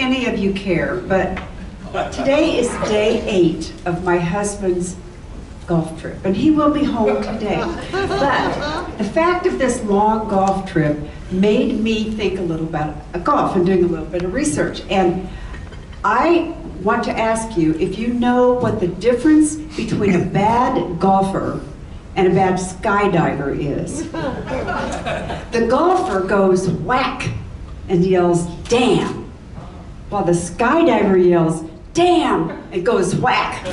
any of you care, but today is day 8 of my husband's golf trip, and he will be home today. But the fact of this long golf trip made me think a little about golf and doing a little bit of research. And I want to ask you if you know what the difference between a bad golfer and a bad skydiver is. The golfer goes whack and yells, damn, while the skydiver yells, damn, and goes whack.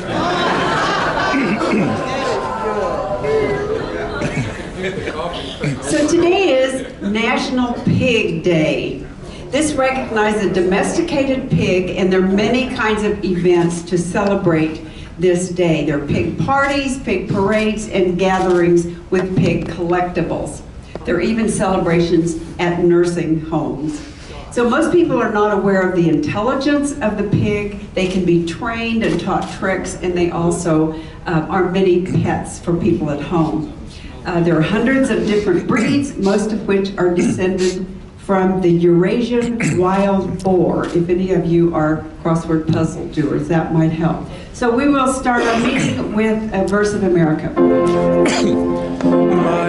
So today is National Pig Day. This recognizes a domesticated pig, and there are many kinds of events to celebrate this day. There are pig parties, pig parades, and gatherings with pig collectibles. There are even celebrations at nursing homes. So most people are not aware of the intelligence of the pig. They can be trained and taught tricks, and they also are many pets for people at home. There are hundreds of different breeds, most of which are descended from the Eurasian wild boar. If any of you are crossword puzzle doers, that might help. So we will start our meeting with a verse of America. My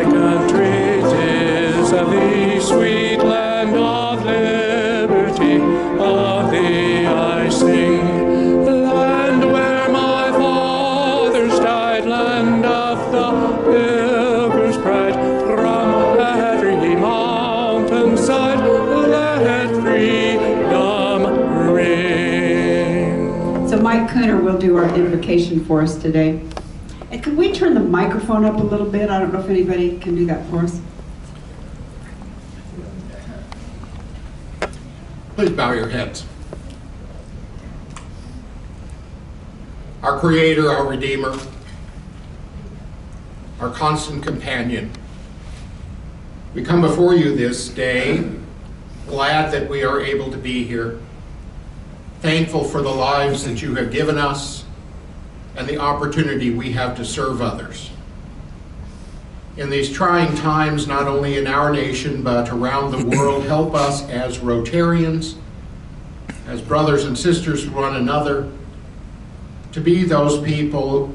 country 'tis of the sweet land of liberty, of thee I sing. Land where my fathers died, land of the pilgrim's pride, from every mountainside, let freedom ring. So Mike Cooner will do our invocation for us today. And can we turn the microphone up a little bit? I don't know if anybody can do that for us. Please bow your heads. Our Creator, our Redeemer, our constant companion, we come before you this day, glad that we are able to be here, thankful for the lives that you have given us and the opportunity we have to serve others. In these trying times, not only in our nation, but around the world, help us as Rotarians, as brothers and sisters to one another, to be those people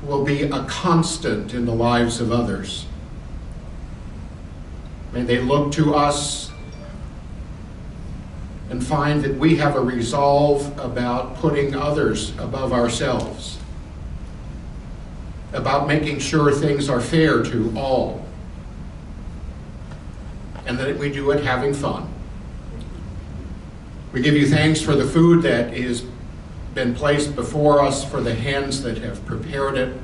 who will be a constant in the lives of others. May they look to us and find that we have a resolve about putting others above ourselves, about making sure things are fair to all, and that we do it having fun. We give you thanks for the food that has been placed before us, for the hands that have prepared it,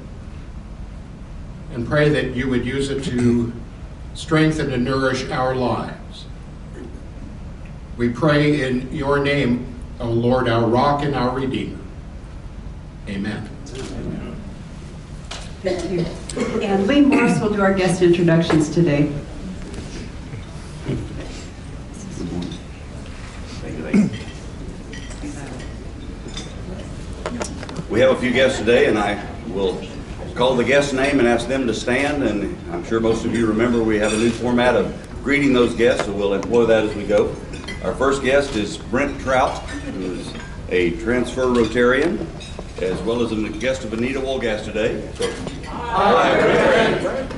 and pray that you would use it to strengthen and nourish our lives. We pray in your name, O Lord, our rock and our Redeemer. Amen. Thank you. And Lee Morris will do our guest introductions today. We have a few guests today, and I will call the guest's name and ask them to stand. And I'm sure most of you remember we have a new format of greeting those guests, so we'll employ that as we go. Our first guest is Brent Trout, who is a transfer Rotarian, as well as a guest of Anita Wolgast today. So, hi, Brent.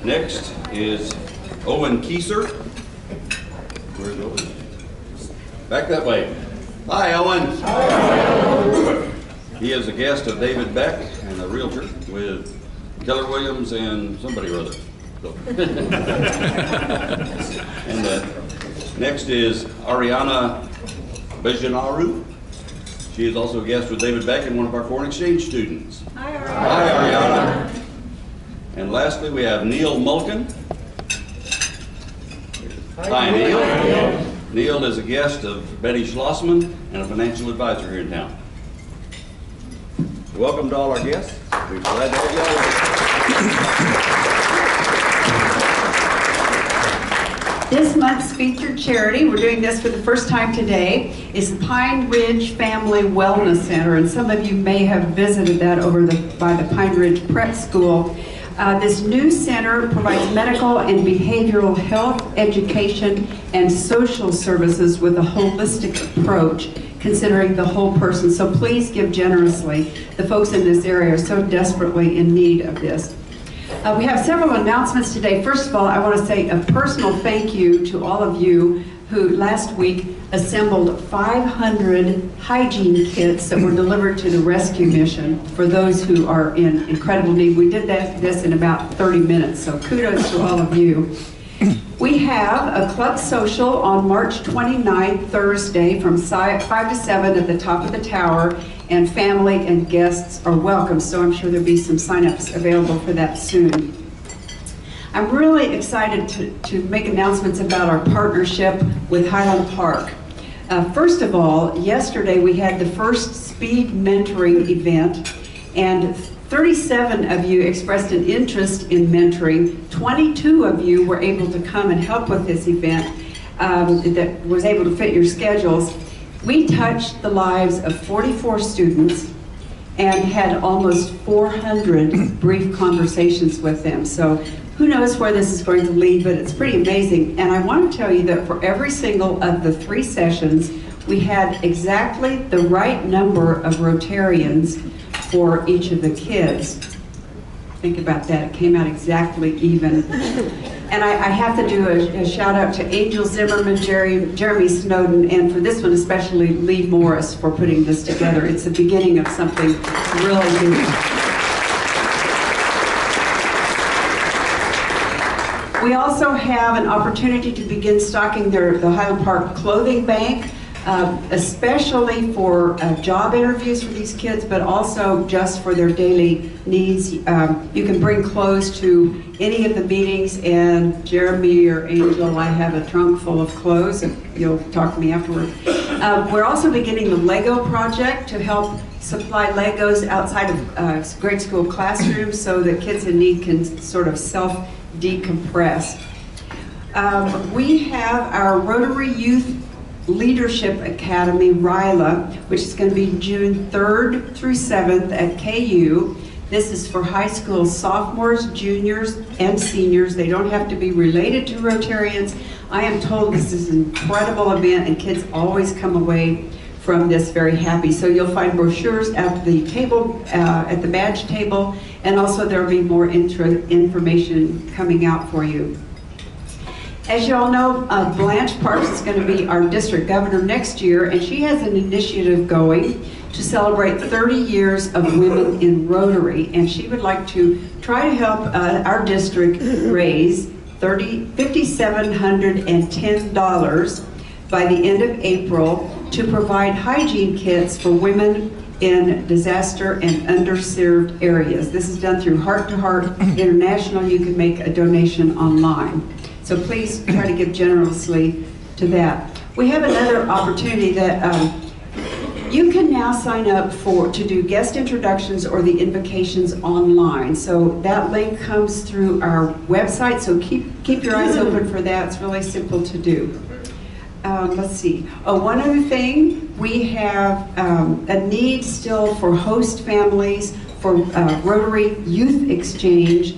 Next is Owen Kieser. Where's Owen? Back that way. Hi, Owen. Hi. He is a guest of David Beck and a realtor with Keller Williams and somebody or other. So. And next is Ariana Bejanaru. She is also a guest with David Beck and one of our foreign exchange students. Hi, Ariana. Hi, Ariana. And lastly, we have Neil Mulkin. Hi, Neil. Hi. Neil is a guest of Betty Schlossman and a financial advisor here in town. Welcome to all our guests. We're glad to have you all. This month's featured charity, we're doing this for the first time today, is the Pine Ridge Family Wellness Center, and some of you may have visited that by the Pine Ridge Prep School. This new center provides medical and behavioral health education, and social services with a holistic approach, considering the whole person. So please give generously. The folks in this area are so desperately in need of this. We have several announcements today. First of all, I want to say a personal thank you to all of you who last week assembled 500 hygiene kits that were delivered to the rescue mission for those who are in incredible need. We did this in about 30 minutes, so kudos to all of you. We have a club social on March 29th, Thursday, from 5 to 7 at the top of the tower, and family and guests are welcome, so I'm sure there'll be some sign-ups available for that soon. I'm really excited to make announcements about our partnership with Highland Park. First of all, yesterday we had the first speed mentoring event, and 37 of you expressed an interest in mentoring. 22 of you were able to come and help with this event that was able to fit your schedules. We touched the lives of 44 students and had almost 400 brief conversations with them. So who knows where this is going to lead, but it's pretty amazing. And I want to tell you that for every single of the 3 sessions, we had exactly the right number of Rotarians for each of the kids. Think about that, it came out exactly even. And I have to do a shout out to Angel Zimmerman, Jeremy Snowden, and for this one especially Lee Morris for putting this together. It's the beginning of something really good. We also have an opportunity to begin stocking the Highland Park Clothing Bank, especially for job interviews for these kids, but also just for their daily needs. You can bring clothes to any of the meetings, and Jeremy or Angel, I have a trunk full of clothes, and you'll talk to me afterward. We're also beginning the Lego project to help supply Legos outside of grade school classrooms so that kids in need can sort of self-decompress. We have our Rotary Youth Leadership Academy, RILA, which is going to be June 3rd through 7th at KU. This is for high school sophomores, juniors, and seniors. They don't have to be related to Rotarians. I am told this is an incredible event, and kids always come away from this very happy. So you'll find brochures at the table, at the badge table, and also there will be more information coming out for you. As you all know, Blanche Parks is going to be our district governor next year, and she has an initiative going to celebrate 30 years of women in Rotary, and she would like to try to help our district raise $5,710 by the end of April to provide hygiene kits for women in disaster and underserved areas. This is done through Heart to Heart International. You can make a donation online. So please try to give generously to that. We have another opportunity that you can now sign up to do guest introductions or the invocations online. So that link comes through our website, so keep your eyes open for that. It's really simple to do. Let's see. Oh, one other thing, we have a need still for host families for Rotary Youth Exchange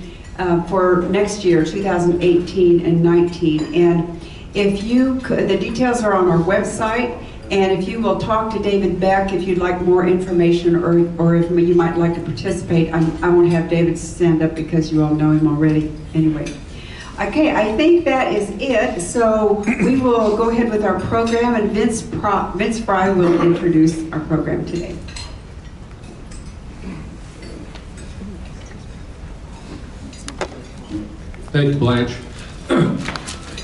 for next year, 2018 and 19. And if you could, the details are on our website, and if you will talk to David Beck if you'd like more information, or if you might like to participate. I won't have David stand up because you all know him already anyway. Okay, I think that is it. So we will go ahead with our program, and Vince Fry will introduce our program today. Thank you, Blanche.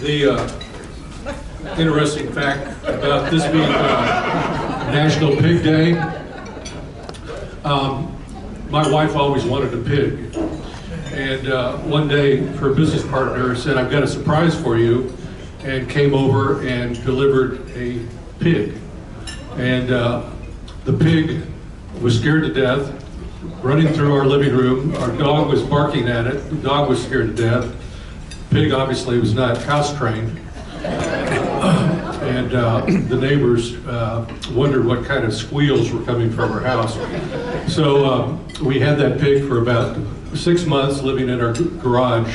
The interesting fact about this being National Pig Day, my wife always wanted a pig. And one day, her business partner said, "I've got a surprise for you," and came over and delivered a pig. And the pig was scared to death, running through our living room. Our dog was barking at it. The dog was scared to death. The pig obviously was not house trained. And the neighbors wondered what kind of squeals were coming from her house. So we had that pig for about 6 months living in our garage,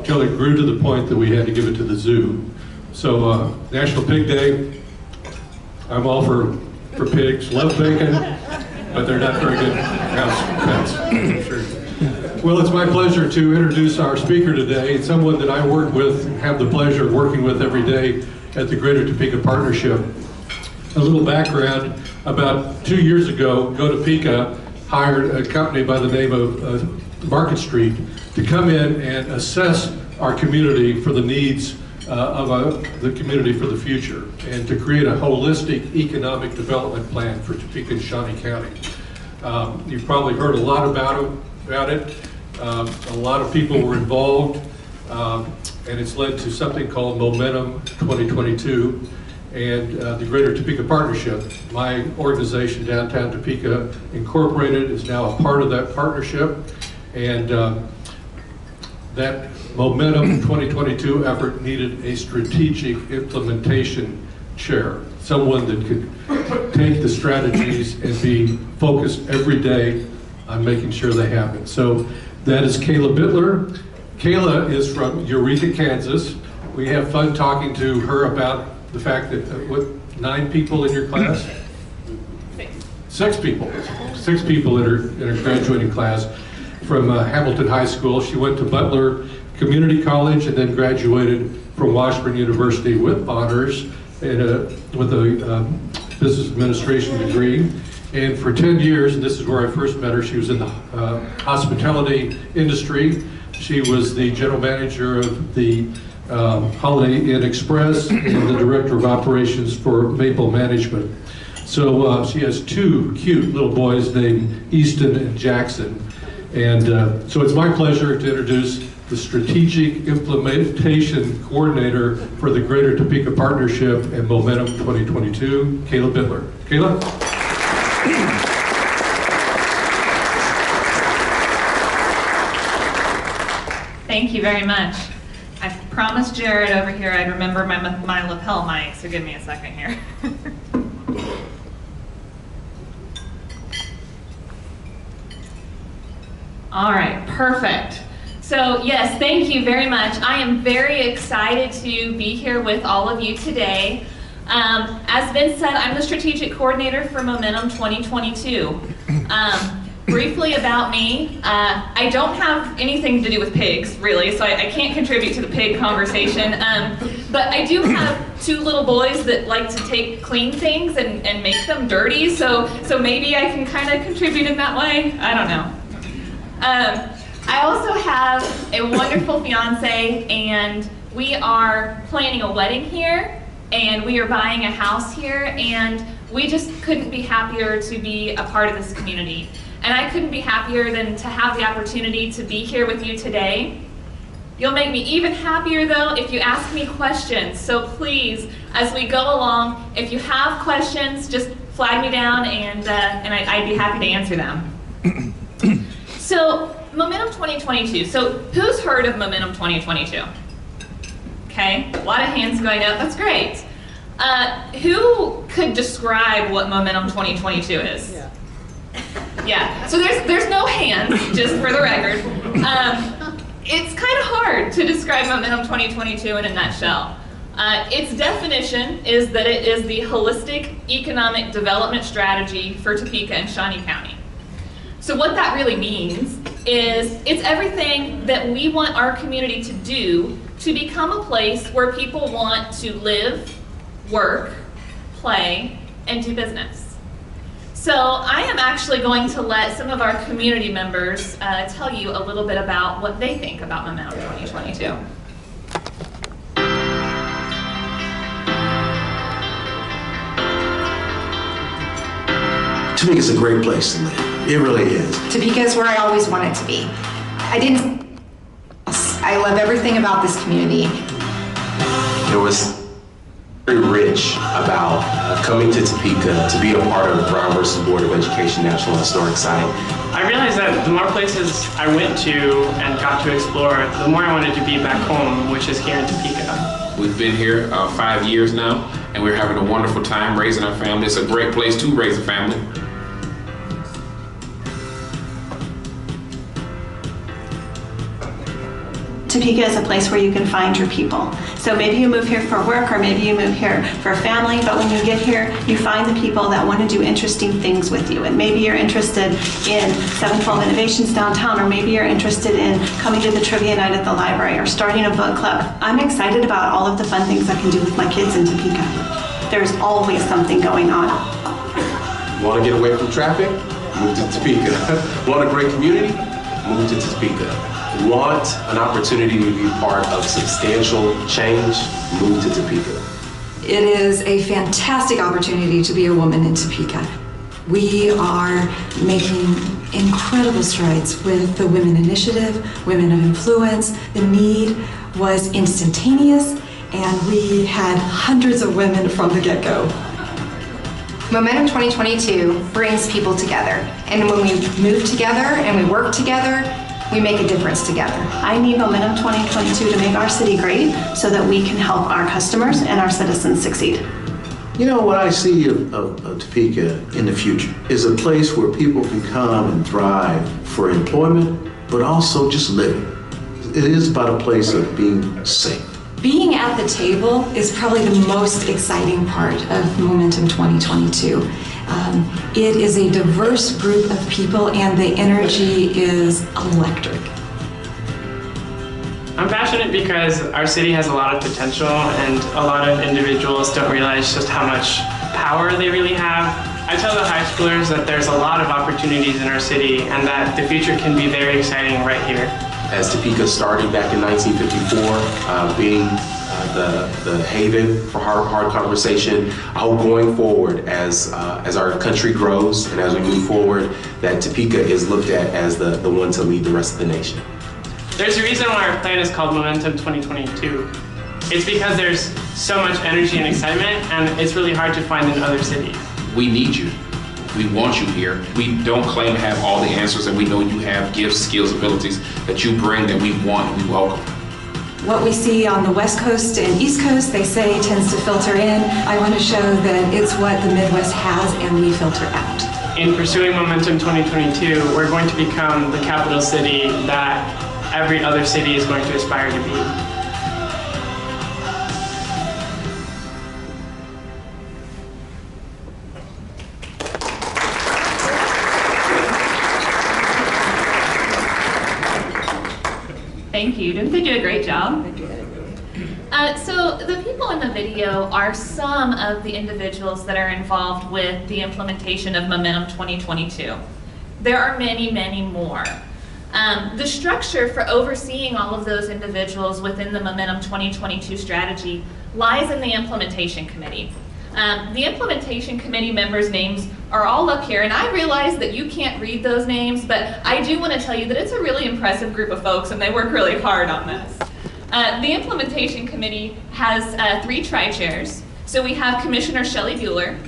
until it grew to the point that we had to give it to the zoo. So National Pig Day, I'm all for pigs. Love bacon, but they're not very good house pets. Sure. Well, it's my pleasure to introduce our speaker today, someone that I work with, have the pleasure of working with every day at the Greater Topeka Partnership. A little background, about 2 years ago, Go Topeka hired a company by the name of Market Street to come in and assess our community for the needs of the community for the future, and to create a holistic economic development plan for Topeka and Shawnee County. You've probably heard a lot about it. A lot of people were involved, and it's led to something called Momentum 2022 and the Greater Topeka Partnership. My organization, Downtown Topeka Incorporated, is now a part of that partnership, and that Momentum 2022 effort needed a strategic implementation chair, someone that could take the strategies and be focused every day on making sure they happen. So that is Kayla Bitler. Kayla is from Eureka, Kansas. We have fun talking to her about the fact that, 9 people in your class? 6 people. 6 people in her graduating class from Hamilton High School. She went to Bitler Community College and then graduated from Washburn University with honors and with a business administration degree. And for 10 years, and this is where I first met her, she was in the hospitality industry. She was the general manager of the Holiday Inn Express and the director of operations for Maple Management. So she has 2 cute little boys named Easton and Jackson. And so it's my pleasure to introduce the Strategic Implementation Coordinator for the Greater Topeka Partnership and Momentum 2022, Kayla Bitler. Kayla? Thank you very much. I promised Jared over here I'd remember my lapel mic, so give me a second here. All right, perfect. So yes, thank you very much. I am very excited to be here with all of you today. As Vince said, I'm the strategic coordinator for Momentum 2022. Briefly about me, I don't have anything to do with pigs, really, so I can't contribute to the pig conversation. But I do have 2 little boys that like to take clean things and make them dirty, so maybe I can kind of contribute in that way. I don't know. I also have a wonderful fiance, and we are planning a wedding here, and we are buying a house here, and we just couldn't be happier to be a part of this community. And I couldn't be happier than to have the opportunity to be here with you today. You'll make me even happier though if you ask me questions. So please, as we go along, if you have questions, just flag me down and I'd be happy to answer them. So, Momentum 2022. So, who's heard of Momentum 2022? Okay, a lot of hands going up. That's great. Who could describe what Momentum 2022 is? Yeah. So there's no hands, just for the record. It's kind of hard to describe Momentum 2022 in a nutshell. Its definition is that it is the holistic economic development strategy for Topeka and Shawnee County. So what that really means is it's everything that we want our community to do to become a place where people want to live, work, play, and do business. So I am actually going to let some of our community members tell you a little bit about what they think about Momentum 2022. Topeka is a great place to live. It really is. Topeka is where I always wanted to be. I love everything about this community. It was very rich about coming to Topeka to be a part of the Brown versus Board of Education National Historic Site. I realized that the more places I went to and got to explore, the more I wanted to be back home, which is here in Topeka. We've been here 5 years now, and we're having a wonderful time raising our family. It's a great place to raise a family. Topeka is a place where you can find your people. So maybe you move here for work, or maybe you move here for family, but when you get here, you find the people that want to do interesting things with you. And maybe you're interested in 712 Innovations downtown, or maybe you're interested in coming to the trivia night at the library, or starting a book club. I'm excited about all of the fun things I can do with my kids in Topeka. There's always something going on. Want to get away from traffic? Move to Topeka. Want a great community? Move to Topeka. Want an opportunity to be part of substantial change? Move to Topeka. It is a fantastic opportunity to be a woman in Topeka. We are making incredible strides with the Women Initiative, Women of Influence. The need was instantaneous, and we had hundreds of women from the get-go. Momentum 2022 brings people together, and when we move together and we work together, we make a difference together. I need Momentum 2022 to make our city great so that we can help our customers and our citizens succeed. You know, what I see of Topeka in the future is a place where people can come and thrive for employment, but also just living. It is about a place of being safe. Being at the table is probably the most exciting part of Momentum 2022. It is a diverse group of people, and the energy is electric. I'm passionate because our city has a lot of potential, and a lot of individuals don't realize just how much power they really have. I tell the high schoolers that there's a lot of opportunities in our city, and that the future can be very exciting right here. As Topeka started back in 1954, being the haven for hard conversation, I hope going forward as our country grows and as we move forward, that Topeka is looked at as the one to lead the rest of the nation. There's a reason why our plan is called Momentum 2022. It's because there's so much energy and excitement, and it's really hard to find in other cities. We need you. We want you here. We don't claim to have all the answers, and we know you have gifts, skills, abilities that you bring that we want and we welcome. What we see on the West Coast and East Coast, they say, tends to filter in. I want to show that it's what the Midwest has, and we filter out. In pursuing Momentum 2022, we're going to become the capital city that every other city is going to aspire to be. Thank you. Didn't they do a great job? So the people in the video are some of the individuals that are involved with the implementation of Momentum 2022. There are many, many more. The structure for overseeing all of those individuals within the Momentum 2022 strategy lies in the implementation committee. The implementation committee members' names are all up here, and I realize that you can't read those names, but I do want to tell you that it's a really impressive group of folks, and they work really hard on this. The implementation committee has 3 tri-chairs. So we have Commissioner Shelley Bitler,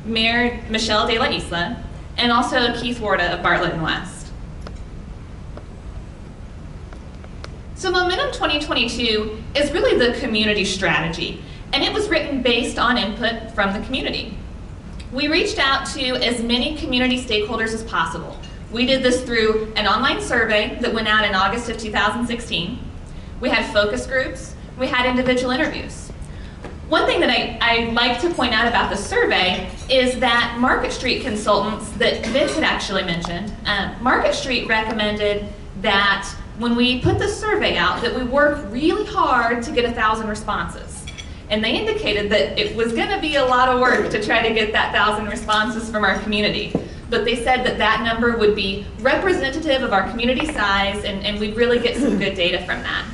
Mayor Michelle De La Isla, and also Keith Warda of Bartlett and West. So Momentum 2022 is really the community strategy, and it was written based on input from the community. We reached out to as many community stakeholders as possible. We did this through an online survey that went out in August of 2016. We had focus groups, we had individual interviews. One thing that I like to point out about the survey is that Market Street consultants that Vince had actually mentioned, Market Street recommended that when we put the survey out, that we work really hard to get 1,000 responses. And they indicated that it was gonna be a lot of work to try to get that 1,000 responses from our community. But they said that that number would be representative of our community size, and we'd really get some good data from that.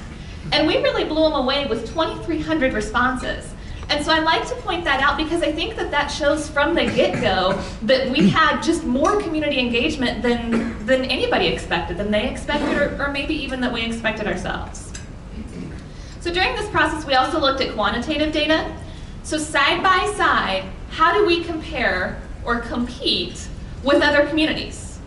And we really blew them away with 2,300 responses. And so I like to point that out because I think that that shows from the get-go that we had just more community engagement than anybody expected, than they expected, or maybe even that we expected ourselves. So during this process, we also looked at quantitative data. So side by side, how do we compare or compete with other communities?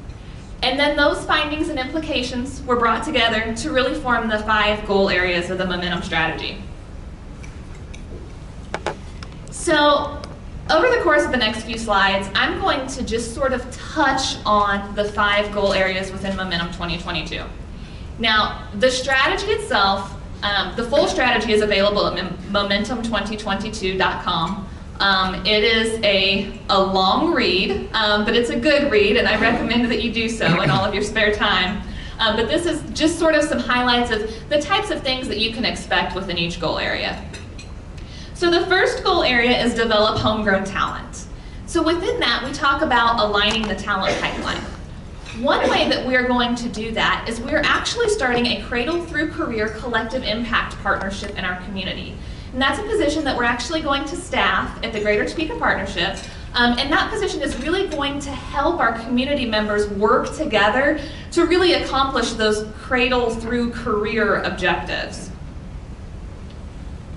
And then those findings and implications were brought together to really form the 5 goal areas of the Momentum strategy. So over the course of the next few slides, I'm going to just sort of touch on the 5 goal areas within Momentum 2022. Now, the strategy itself, the full strategy is available at momentum2022.com. It is a long read, but it's a good read, and I recommend that you do so in all of your spare time. But this is just sort of some highlights of the types of things that you can expect within each goal area. So the first goal area is develop homegrown talent. So within that, we talk about aligning the talent pipeline. One way that we're going to do that is we're actually starting a Cradle Through Career Collective Impact Partnership in our community. And that's a position that we're actually going to staff at the Greater Topeka Partnership. And that position is really going to help our community members work together to really accomplish those Cradle Through Career objectives.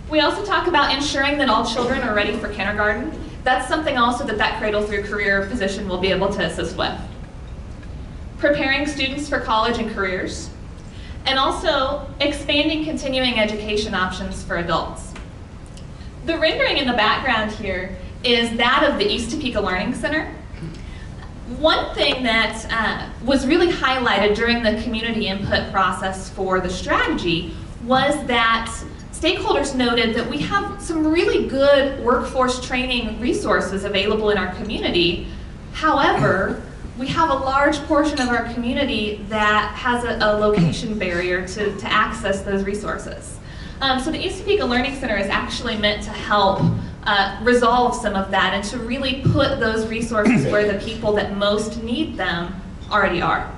We also talk about ensuring that all children are ready for kindergarten. That's something also that Cradle Through Career position will be able to assist with. Preparing students for college and careers, and also expanding continuing education options for adults. The rendering in the background here is that of the East Topeka Learning Center. One thing that was really highlighted during the community input process for the strategy was that stakeholders noted that we have some really good workforce training resources available in our community. However, we have a large portion of our community that has a location barrier to access those resources. So the East Topeka Learning Center is actually meant to help resolve some of that and to really put those resources where the people that most need them already are.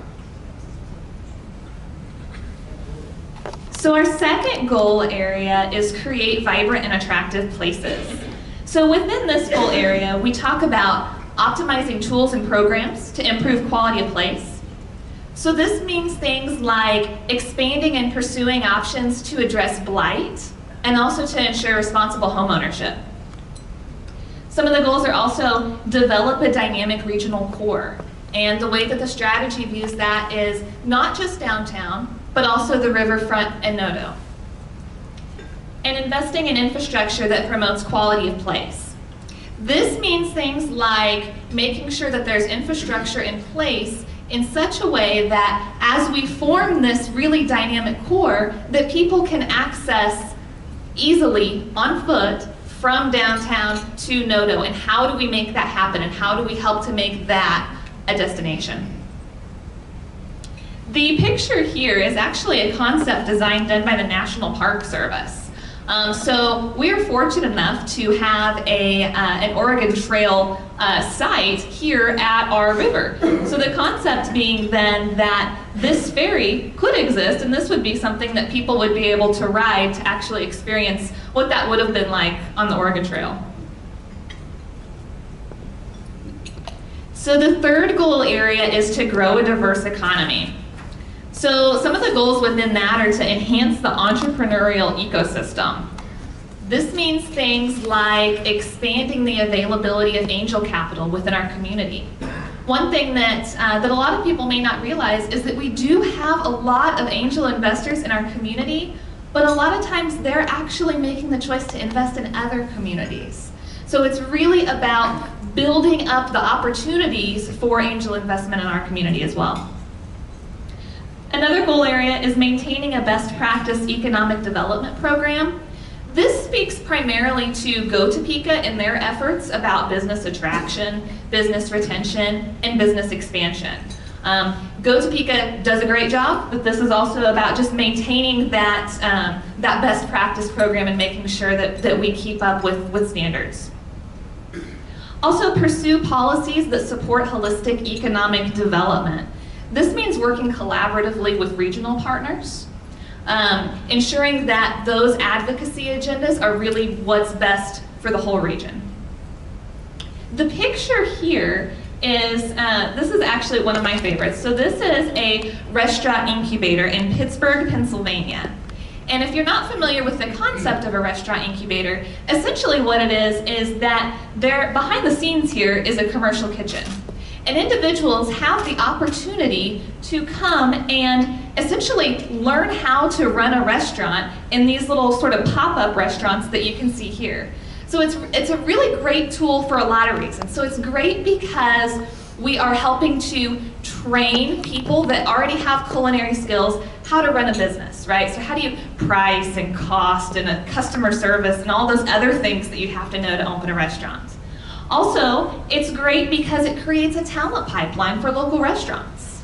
So our second goal area is create vibrant and attractive places. So within this goal area, we talk about optimizing tools and programs to improve quality of place. So this means things like expanding and pursuing options to address blight and also to ensure responsible homeownership. Some of the goals are also develop a dynamic regional core. And the way that the strategy views that is not just downtown, but also the riverfront and Nodo. And investing in infrastructure that promotes quality of place. This means things like making sure that there's infrastructure in place in such a way that as we form this really dynamic core, that people can access easily on foot from downtown to Nodo. And how do we make that happen? And how do we help to make that a destination? The picture here is actually a concept design done by the National Park Service. So we're fortunate enough to have an Oregon Trail site here at our river. So the concept being then that this ferry could exist, and this would be something that people would be able to ride to actually experience what that would have been like on the Oregon Trail. So the third goal area is to grow a diverse economy. So some of the goals within that are to enhance the entrepreneurial ecosystem. This means things like expanding the availability of angel capital within our community. One thing that a lot of people may not realize is that we do have a lot of angel investors in our community, but a lot of times they're actually making the choice to invest in other communities. So it's really about building up the opportunities for angel investment in our community as well. Another goal area is maintaining a best practice economic development program. This speaks primarily to Go Topeka and their efforts about business attraction, business retention, and business expansion. Go Topeka does a great job, but this is also about just maintaining that, that best practice program and making sure that we keep up with standards. Also pursue policies that support holistic economic development. This means working collaboratively with regional partners, ensuring that those advocacy agendas are really what's best for the whole region. The picture here is, this is actually one of my favorites. So this is a restaurant incubator in Pittsburgh, Pennsylvania. And if you're not familiar with the concept of a restaurant incubator, essentially what it is that behind the scenes here is a commercial kitchen. And individuals have the opportunity to come and essentially learn how to run a restaurant in these little sort of pop-up restaurants that you can see here. So it's a really great tool for a lot of reasons. So it's great because We are helping to train people that already have culinary skills how to run a business, right? So how do you price and cost and customer service and all those other things that you have to know to open a restaurant. Also, it's great because it creates a talent pipeline for local restaurants.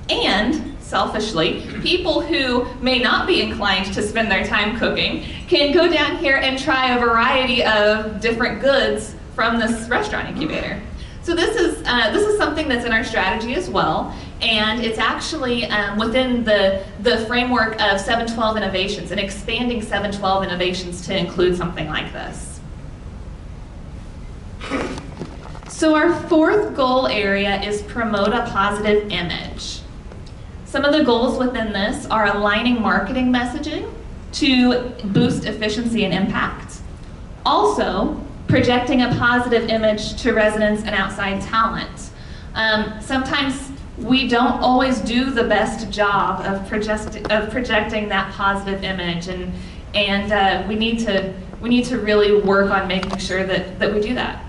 And, selfishly, people who may not be inclined to spend their time cooking can go down here and try a variety of different goods from this restaurant incubator. So this is something that's in our strategy as well, and it's actually within the framework of 712 Innovations and expanding 712 Innovations to include something like this. So our fourth goal area is promote a positive image. Some of the goals within this are aligning marketing messaging to boost efficiency and impact. Also, projecting a positive image to residents and outside talent. Sometimes we don't always do the best job of projecting that positive image, and we need to really work on making sure that we do that.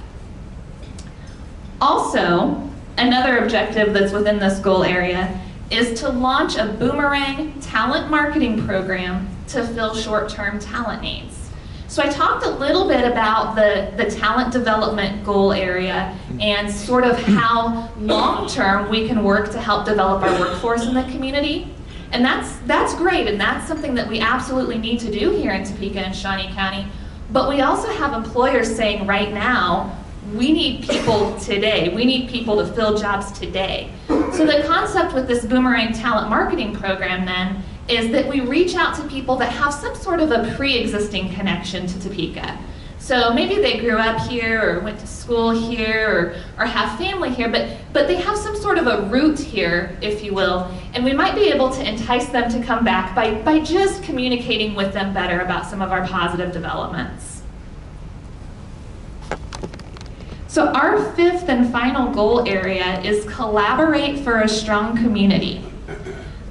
Also, another objective that's within this goal area is to launch a boomerang talent marketing program to fill short-term talent needs. So I talked a little bit about the talent development goal area and sort of how long-term we can work to help develop our workforce in the community. And that's great, and that's something that we absolutely need to do here in Topeka and Shawnee County. But we also have employers saying right now, we need people today. We need people to fill jobs today. So the concept with this boomerang talent marketing program then is that we reach out to people that have some sort of a pre-existing connection to Topeka. So maybe they grew up here or went to school here or have family here, but they have some sort of a root here, if you will, and we might be able to entice them to come back by just communicating with them better about some of our positive developments. So our fifth and final goal area is collaborate for a strong community.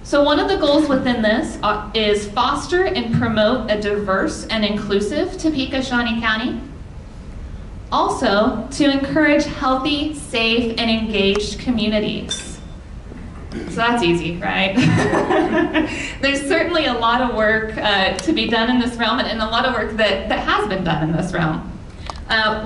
So one of the goals within this is foster and promote a diverse and inclusive Topeka, Shawnee County. Also, to encourage healthy, safe, and engaged communities. So that's easy, right? There's certainly a lot of work to be done in this realm, and a lot of work that has been done in this realm.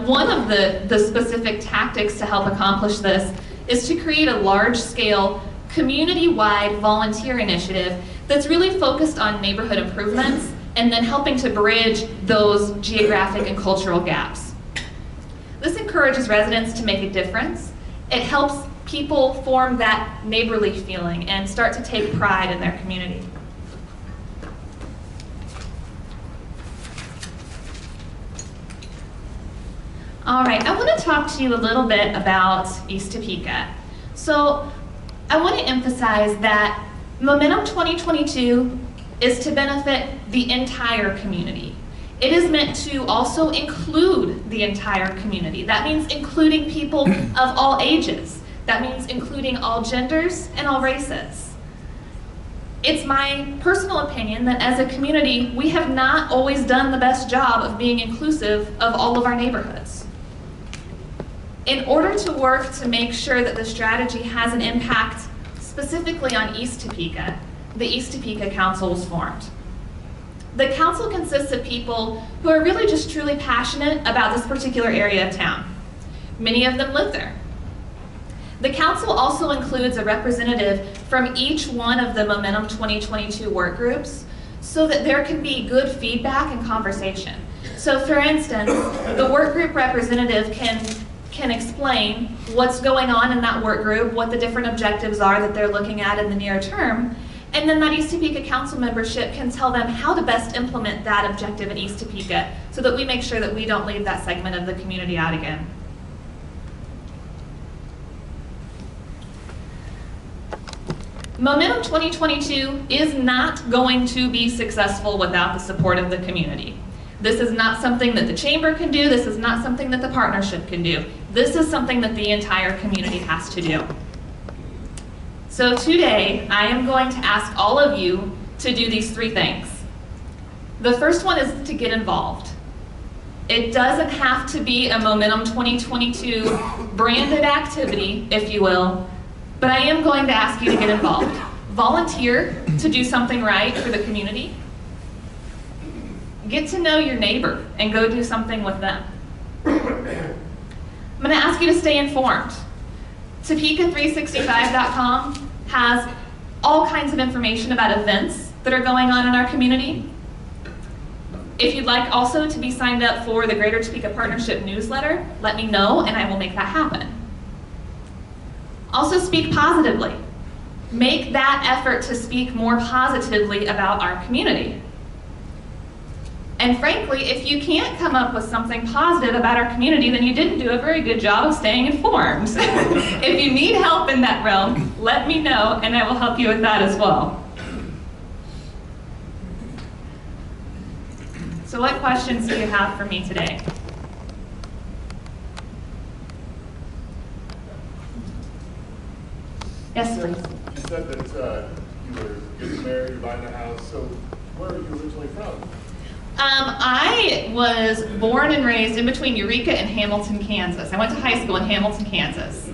One of the specific tactics to help accomplish this is to create a large-scale, community-wide volunteer initiative that's really focused on neighborhood improvements and then helping to bridge those geographic and cultural gaps. This encourages residents to make a difference. It helps people form that neighborly feeling and start to take pride in their community. All right, I want to talk to you a little bit about East Topeka. So I want to emphasize that Momentum 2022 is to benefit the entire community. It is meant to also include the entire community. That means including people of all ages. That means including all genders and all races. It's my personal opinion that as a community, we have not always done the best job of being inclusive of all of our neighborhoods. In order to work to make sure that the strategy has an impact specifically on East Topeka, the East Topeka Council was formed. The council consists of people who are really just truly passionate about this particular area of town. Many of them live there. The council also includes a representative from each one of the Momentum 2022 work groups so that there can be good feedback and conversation. So for instance, the work group representative can explain what's going on in that work group, what the different objectives are that they're looking at in the near term, and then that East Topeka Council membership can tell them how to best implement that objective in East Topeka so that we make sure that we don't leave that segment of the community out again. Momentum 2022 is not going to be successful without the support of the community. This is not something that the chamber can do. This is not something that the partnership can do. This is something that the entire community has to do. So today, I am going to ask all of you to do these three things. The first one is to get involved. It doesn't have to be a Momentum 2022 branded activity, if you will, but I am going to ask you to get involved. Volunteer to do something right for the community. Get to know your neighbor and go do something with them. I'm going to ask you to stay informed. Topeka365.com has all kinds of information about events that are going on in our community. If you'd like also to be signed up for the Greater Topeka Partnership newsletter, let me know and I will make that happen. Also speak positively. Make that effort to speak more positively about our community. And frankly, if you can't come up with something positive about our community, then you didn't do a very good job of staying informed. If you need help in that realm, let me know and I will help you with that as well. So what questions do you have for me today? Yes, please. You said that you were getting married, you're buying a house, so where are you originally from? I was born and raised in between Eureka and Hamilton, Kansas. I went to high school in Hamilton, Kansas.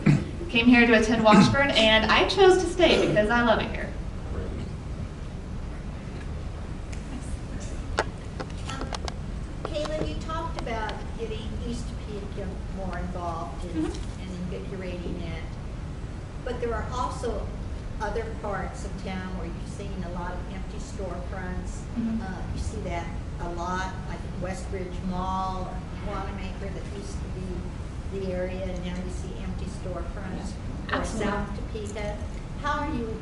Came here to attend Washburn, and I chose to stay because I love it here. Kayla, you talked about getting East Topeka more involved and invigorating it, but there are also other parts of town where you're seeing a lot of empty storefronts. You see that a lot, like Westbridge Mall, Wanamaker, that used to be the area, and now you see empty storefronts. Or South Topeka. How are you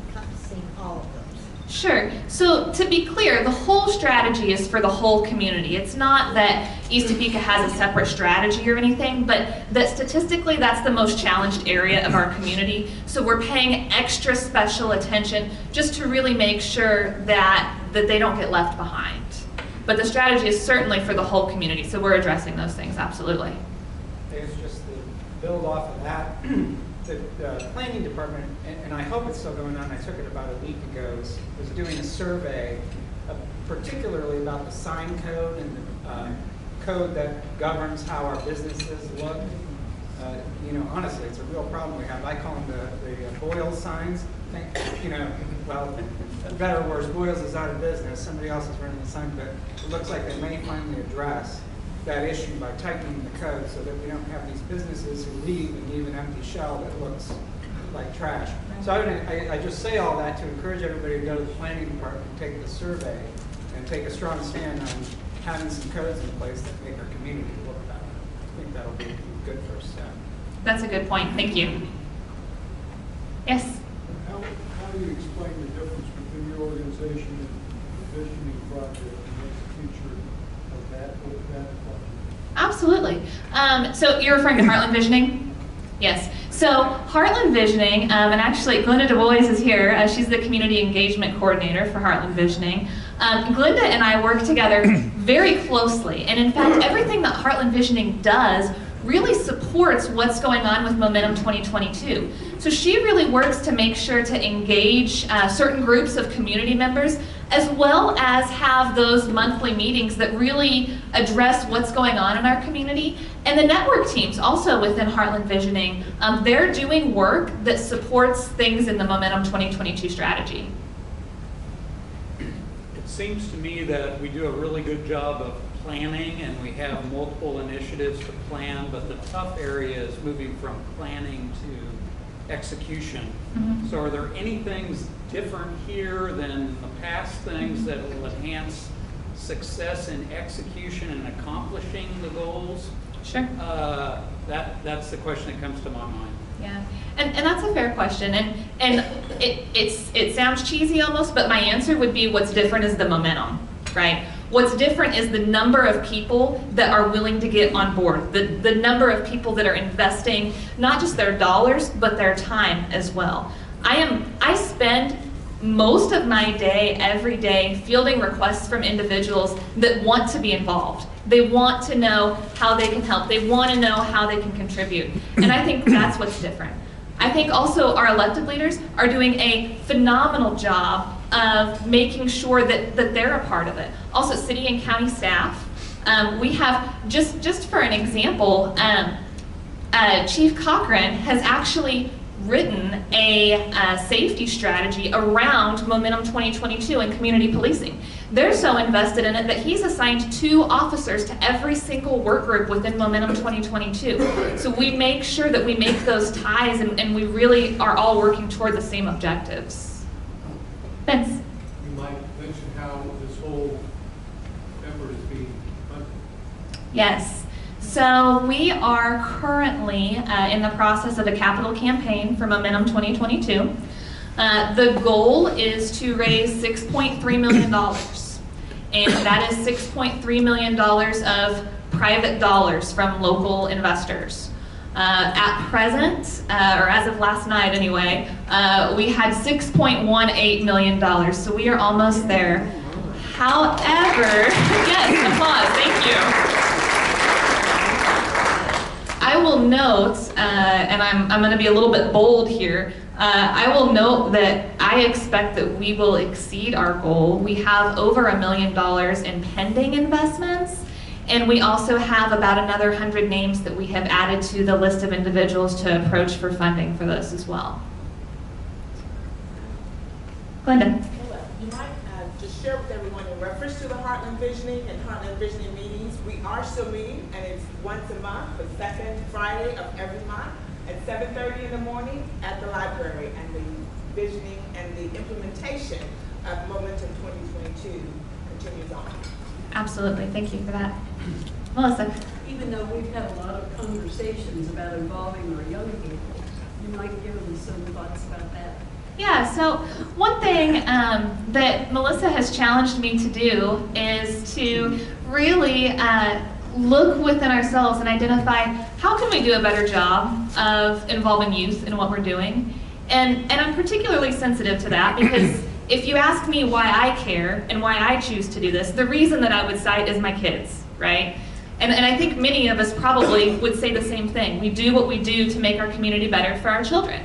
encompassing all of those? Sure. So to be clear, the whole strategy is for the whole community. It's not that East Topeka has a separate strategy or anything, but that statistically that's the most challenged area of our community. So we're paying extra special attention just to really make sure that they don't get left behind. But the strategy is certainly for the whole community, so we're addressing those things, absolutely. It's just to build off of that. The planning department, and I hope it's still going on, I took it about a week ago, was doing a survey, particularly about the sign code and the code that governs how our businesses look. You know, honestly, it's a real problem we have. I call them the Boyle signs. Well, better or worse, Boyle's is out of business. Somebody else is running the sign, but it looks like they may finally address that issue by tightening the code so that we don't have these businesses who leave and leave an empty shell that looks like trash. So I just say all that to encourage everybody to go to the planning department and take the survey and take a strong stand on having some codes in place that make our community look better. I think that'll be a good first step. That's a good point. Thank you. Yes? How do you explain the difference between your organization and the visioning project and what's the future of that project? Absolutely. So you're referring to Heartland Visioning? Yes. So Heartland Visioning, and actually Glenda Du Bois is here. She's the Community Engagement Coordinator for Heartland Visioning. Glenda and I work together very closely, and in fact everything that Heartland Visioning does really supports what's going on with Momentum 2022. So she really works to make sure to engage certain groups of community members, as well as have those monthly meetings that really address what's going on in our community. And the network teams also within Heartland Visioning, they're doing work that supports things in the Momentum 2022 strategy. It seems to me that we do a really good job of planning, and we have multiple initiatives to plan, but the tough area is moving from planning to execution. So are there any things different here than the past things that will enhance success in execution and accomplishing the goals? Sure. That's the question that comes to my mind. Yeah, and that's a fair question, and it sounds cheesy almost, but my answer would be what's different is the momentum, right? What's different is the number of people that are willing to get on board, the number of people that are investing not just their dollars, but their time as well. I spend most of my day, every day, fielding requests from individuals that want to be involved. They want to know how they can help. They want to know how they can contribute. And I think that's what's different. I think also our elected leaders are doing a phenomenal job of making sure that they're a part of it. Also, city and county staff, We have, just for an example, Chief Cochran has actually written a safety strategy around Momentum 2022 and community policing. They're so invested in it that he's assigned 2 officers to every single work group within Momentum 2022. So we make sure that we make those ties and we really are all working toward the same objectives. Vince? You might mention how this whole effort is being funded. Yes. So we are currently in the process of a capital campaign for Momentum 2022. The goal is to raise $6.3 million, and that is $6.3 million of private dollars from local investors. At present, or as of last night anyway, we had $6.18 million, so we are almost there. However, yes, applause, thank you. I will note, and I'm going to be a little bit bold here, I will note that I expect that we will exceed our goal. We have over $1 million in pending investments, and we also have about another 100 names that we have added to the list of individuals to approach for funding for this as well. Glenda. You might just share with everyone in reference to the Heartland Visioning and Heartland Visioning meetings. We are still meeting, and it's once a month, the second Friday of every month at 7:30 in the morning at the library. And the visioning and the implementation of Momentum 2022 continues on. Absolutely, thank you for that. Melissa. Even though we've had a lot of conversations about involving our young people, you might give them some thoughts about that. Yeah, so one thing that Melissa has challenged me to do is to really look within ourselves and identify how can we do a better job of involving youth in what we're doing. And I'm particularly sensitive to that because if you ask me why I care and why I choose to do this, the reason that I would cite is my kids, right? And I think many of us probably would say the same thing. We do what we do to make our community better for our children.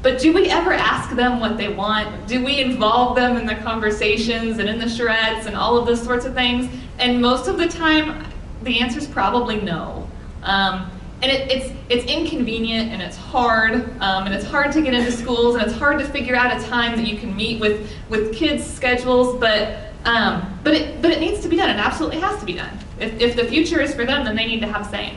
But do we ever ask them what they want? Do we involve them in the conversations and in the charrettes and all of those sorts of things? And most of the time, the answer is probably no. And it's inconvenient and it's hard to get into schools and it's hard to figure out a time that you can meet with kids' schedules. But it needs to be done. It absolutely has to be done. If the future is for them, then they need to have say.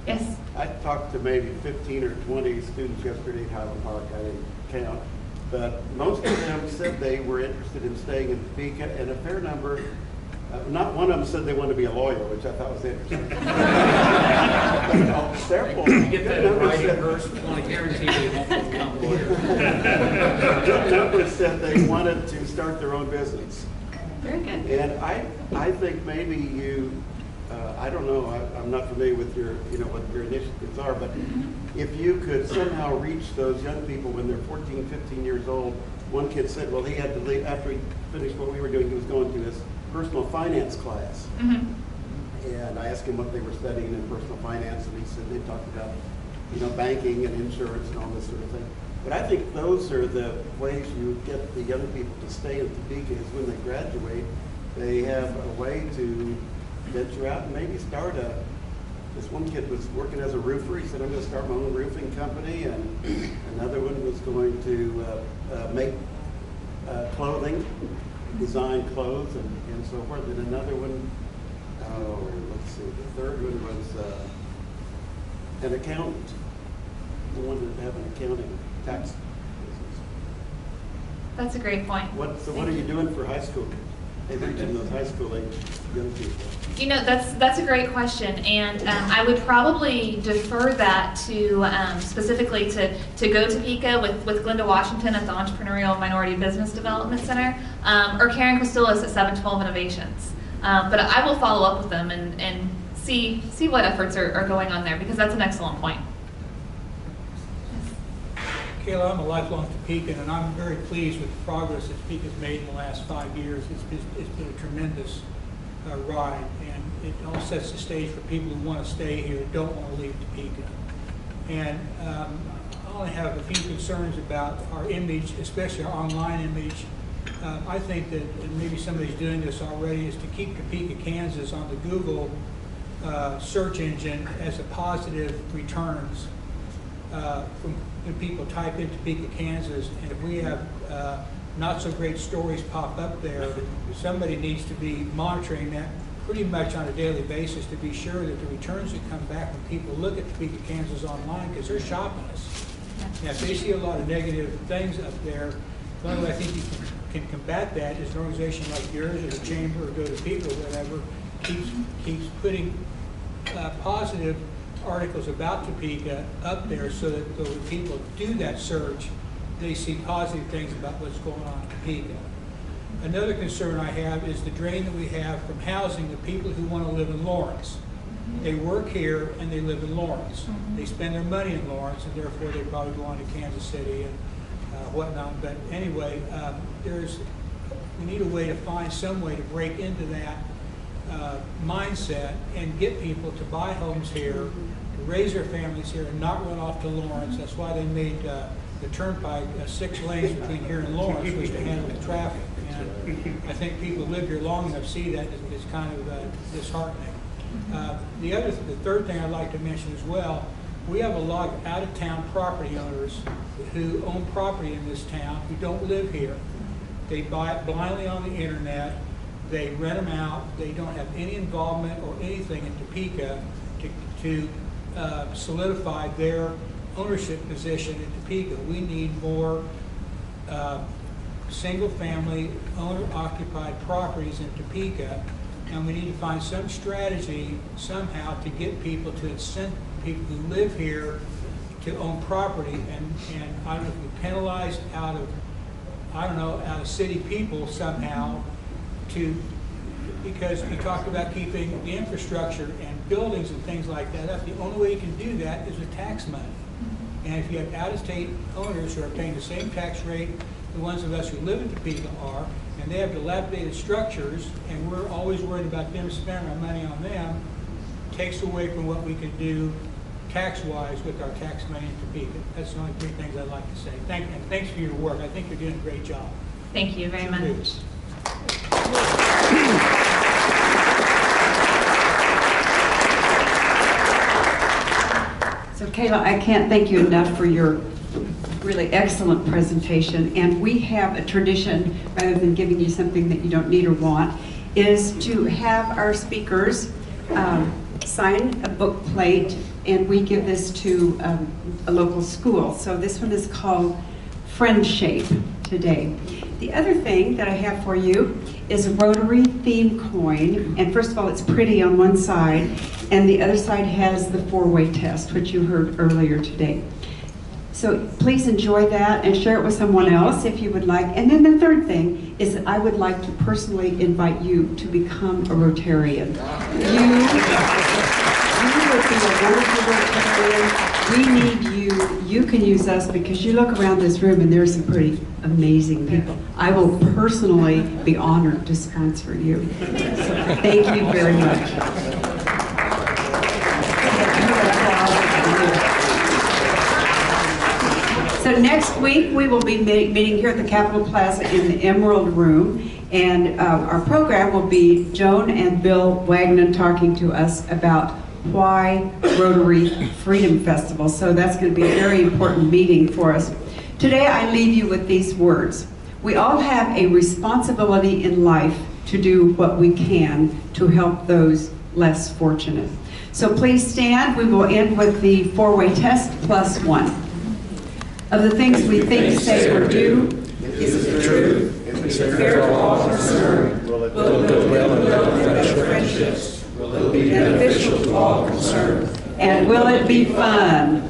Yes. I talked to maybe 15 or 20 students yesterday at Highland Park. I didn't count, but most of them said they were interested in staying in Topeka, and a fair number, not one of them said they wanted to be a lawyer, which I thought was interesting. Several. You get that in writing first, I want to guarantee they won't become lawyers. Good numbers said they wanted to start their own business. Very good. And I think maybe you. I don't know, I'm not familiar with your, what your initiatives are, but if you could somehow reach those young people when they're 14, 15 years old. One kid said, well, he had to leave, after he finished what we were doing, he was going to his personal finance class. And I asked him what they were studying in personal finance, and he said they talked about, banking and insurance and all this sort of thing. But I think those are the ways you get the young people to stay in Topeka is when they graduate, they have a way to venture out and maybe start this one kid was working as a roofer. He said, I'm going to start my own roofing company. And another one was going to make clothing, design clothes and so forth. And another one, let's see, the third one was an accountant. He wanted to have an accounting tax business. That's a great point. So what are you doing for high school kids? Hey, reaching those high school age young people. That's a great question, and I would probably defer that to specifically to Go Topeka with Glenda Washington at the Entrepreneurial Minority Business Development Center, or Karen Christoulis at 712 Innovations. But I will follow up with them and see what efforts are going on there because that's an excellent point. Kayla, I'm a lifelong Topekan, and I'm very pleased with the progress that Topeka's made in the last 5 years. It's been a tremendous ride, and it all sets the stage for people who want to stay here, don't want to leave Topeka. And I only have a few concerns about our image, especially our online image, I think that, and maybe somebody's doing this already, is to keep Topeka, Kansas on the Google search engine as a positive returns from when people type in Topeka, Kansas. And if we have not so great stories pop up there, somebody needs to be monitoring that pretty much on a daily basis to be sure that the returns that come back when people look at Topeka, Kansas online, because they're shopping us. Now, if they see a lot of negative things up there, the only way I think you can combat that is an organization like yours or the Chamber or Go Topeka or whatever keeps putting positive articles about Topeka up there so that when people do that search, they see positive things about what's going on in Topeka. Another concern I have is the drain that we have from housing the people who want to live in Lawrence. They work here and they live in Lawrence. They spend their money in Lawrence, and therefore they probably go on to Kansas City and whatnot. But anyway, we need a way to find some way to break into that mindset and get people to buy homes here, to raise their families here, and not run off to Lawrence. That's why they made the turnpike 6 lanes between here and Lawrence, was to handle the traffic. And I think people who live here long enough see that it's kind of disheartening. The third thing I'd like to mention as well, we have a lot of out-of-town property owners who own property in this town who don't live here. They buy it blindly on the internet. They rent them out. They don't have any involvement or anything in Topeka to solidify their ownership position in Topeka. We need more single-family owner-occupied properties in Topeka, and we need to find some strategy somehow to get people to incent people who live here to own property, and I don't know if we penalize out of city people somehow because we talked about keeping the infrastructure and buildings and things like that up. The only way you can do that is with tax money. And if you have out-of-state owners who are paying the same tax rate the ones of us who live in Topeka are, and they have dilapidated structures, and we're always worried about them spending our money on them, takes away from what we can do tax-wise with our tax money in Topeka. That's the only 3 things I'd like to say. Thanks for your work. I think you're doing a great job. Thank you very much. So Kayla, I can't thank you enough for your really excellent presentation. And we have a tradition, rather than giving you something that you don't need or want, is to have our speakers sign a book plate, and we give this to a local school. So this one is called Friend Shape today. The other thing that I have for you is a Rotary theme coin. And first of all, it's pretty on one side, and the other side has the 4-way test, which you heard earlier today. So please enjoy that and share it with someone else if you would like. And then the third thing is that I would like to personally invite you to become a Rotarian. You would be a wonderful Rotarian. We need you. You can use us because you look around this room and there's some pretty amazing people. I will personally be honored to sponsor you. So thank you very much. So next week, we will be meeting here at the Capitol Plaza in the Emerald Room, and our program will be Joan and Bill Wagner talking to us about why Rotary Freedom Festival. So that's going to be a very important meeting for us. Today, I leave you with these words. We all have a responsibility in life to do what we can to help those less fortunate. So please stand. We will end with the 4-way test plus 1. Of the things we think, say, or do, is it true? Is it fair to all concerned? Will it build goodwill and better friendships? Will it be beneficial to all concerned? And will it be fun?